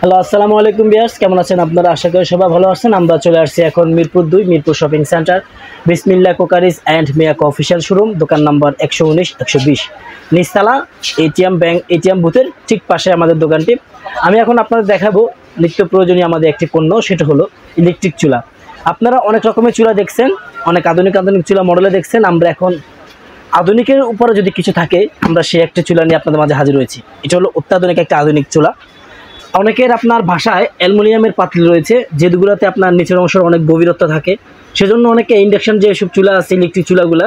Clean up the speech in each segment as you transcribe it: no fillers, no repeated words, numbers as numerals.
Hello, আসসালামু আলাইকুম viewers, কেমন আছেন আপনারা? আশা করি সবাই ভালো আছেন। আমরা চলে আসছি এখন মিরপুর 2 মিরপুর শপিং সেন্টার, বিসমিল্লাহ crockeries and Miyako official showroom, দোকান নাম্বার 119-120, নিচতলা এটিএম বুথের ঠিক পাশে আমাদের দোকানটি। আমি এখন আপনাদের দেখাবো নিত্য প্রয়োজনীয় আমাদের একটি পণ্য, সেটা হলো ইলেকট্রিক চুলা। আপনারা অনেক রকমের চুলা দেখছেন, অনেক আধুনিক চুলা মডেলে দেখছেন। আমরা এখন আধুনিকের উপরে যদি কিছু থাকে, আমরা সেই একটি চুলা নিয়ে আপনাদের মাঝে হাজির হয়েছি। এটা হলো অত্যাধুনিক একটা আধুনিক চুলা। অনেকের আপনার ভাষায় অ্যালুমিনিয়ামের পাতিল রয়েছে, যেগুলোতে আপনার নিচের অংশের অনেক গভীরতা থাকে। সেজন্য অনেকে ইন্ডাকশান যেসব চুলা আছে, ইলেকট্রিক চুলাগুলো,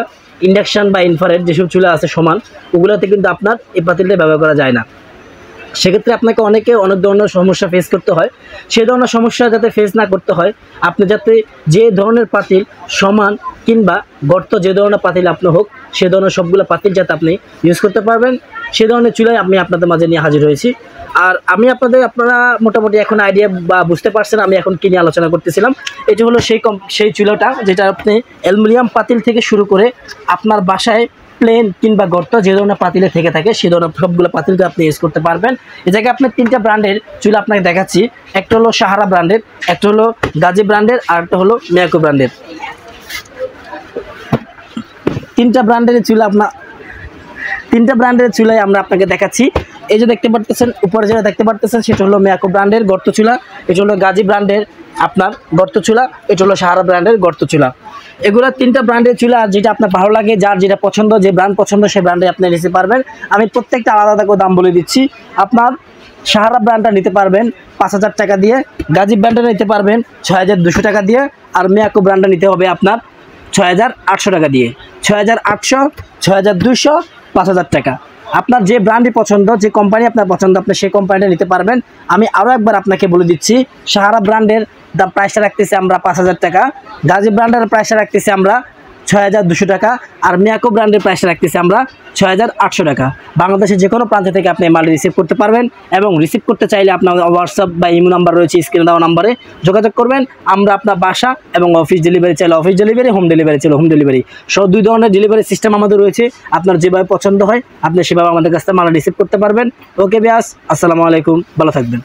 ইন্ডাকশান বা ইনফ্রারেড যেসব চুলা আছে সমান, ওগুলোতে কিন্তু আপনার এই পাতিলটা ব্যবহার করা যায় না। সেক্ষেত্রে আপনাকে অনেক ধরনের সমস্যা ফেস করতে হয়। সেই ধরনের সমস্যা যাতে ফেস না করতে হয়, আপনি যাতে যে ধরনের পাতিল সমান কিংবা গর্ত যে ধরনের পাতিল আপনি হোক, সে ধরনের সবগুলো পাতিল যাতে আপনি ইউজ করতে পারবেন, সে ধরনের চুলাই আমি আপনাদের মাঝে নিয়ে হাজির হয়েছি। আর আপনারা মোটামুটি এখন আইডিয়া বা বুঝতে পারছেন আমি এখন কী নিয়ে আলোচনা করতেছিলাম। এটি হলো সেই চুলাটা, যেটা আপনি অ্যালুমিনিয়াম পাতিল থেকে শুরু করে আপনার বাসায় প্লেন কিংবা গর্ত যে ধরনের পাতিলে থেকে থাকে, সে ধরনের সবগুলো পাতিলকে আপনি ইউজ করতে পারবেন। এই জায়গায় আপনার 3টা ব্র্যান্ডের চুলা আপনাকে দেখাচ্ছি। একটা হলো সাহারা ব্র্যান্ডের, একটা হলো গাজী ব্র্যান্ডের, আর একটা হলো মিয়াকো ব্র্যান্ডের। 3টা ব্র্যান্ডের চুলাই আমরা আপনাকে দেখাচ্ছি। এই যে দেখতে পারতেছেন, উপরে যেটা দেখতে পারতেছেন সেটা হলো মিয়াকো ব্র্যান্ডের গর্ত চুলা, এটা হলো গাজী ব্র্যান্ডের আপনার গর্ত চুলা, এটা হলো সাহারা ব্র্যান্ডের গর্ত চুলা। এগুলো 3টা ব্র্যান্ডের চুলা, আর যেটা আপনার ভালো লাগে, যার যেটা পছন্দ, যে ব্র্যান্ড পছন্দ সেই ব্র্যান্ডে আপনি নিতে পারবেন। আমি প্রত্যেকটা আলাদা করে দাম বলে দিচ্ছি। আপনার সাহারা ব্র্যান্ডটা নিতে পারবেন 5,000 টাকা দিয়ে, গাজী ব্র্যান্ডটা নিতে পারবেন 6,200 টাকা দিয়ে, আর মিয়াকো ব্র্যান্ডটা নিতে হবে আপনার 6,800 টাকা দিয়ে। 6,800, 6,200, 5,000 টাকা। আপনার যে ব্র্যান্ডই পছন্দ, যে কোম্পানি আপনার পছন্দ, আপনি সেই কোম্পানিটা নিতে পারবেন। আমি আরও একবার আপনাকে বলে দিচ্ছি, সাহারা ব্র্যান্ডের দাম প্রাইসটা রাখতেছি আমরা 5,000 টাকা, গাজী ব্র্যান্ডের প্রাইসটা রাখতেছি আমরা 6,200 টাকা, আর মিয়াকো ব্র্যান্ডের প্রাইসটা রাখতেছি আমরা 6,800 টাকা। বাংলাদেশের যে কোনো প্রান্ত থেকে আপনি মাল রিসিভ করতে পারবেন, এবং রিসিভ করতে চাইলে আপনার হোয়াটসঅ্যাপ বা ইমো নাম্বার রয়েছে, স্ক্রিনে দেওয়া নাম্বারে যোগাযোগ করবেন। আমরা আপনার বাসা এবং অফিস ডেলিভারি চাইলে অফিস ডেলিভারি, হোম ডেলিভারি চাইলে হোম ডেলিভারি, সব 2 ধরনের ডেলিভারি সিস্টেম আমাদের রয়েছে। আপনার যেভাবে পছন্দ হয় আপনি সেভাবে আমাদের কাছ থেকে মাল রিসিভ করতে পারবেন। ওকে ভিউয়ার্স, আসসালামু আলাইকুম, ভালো থাকবেন।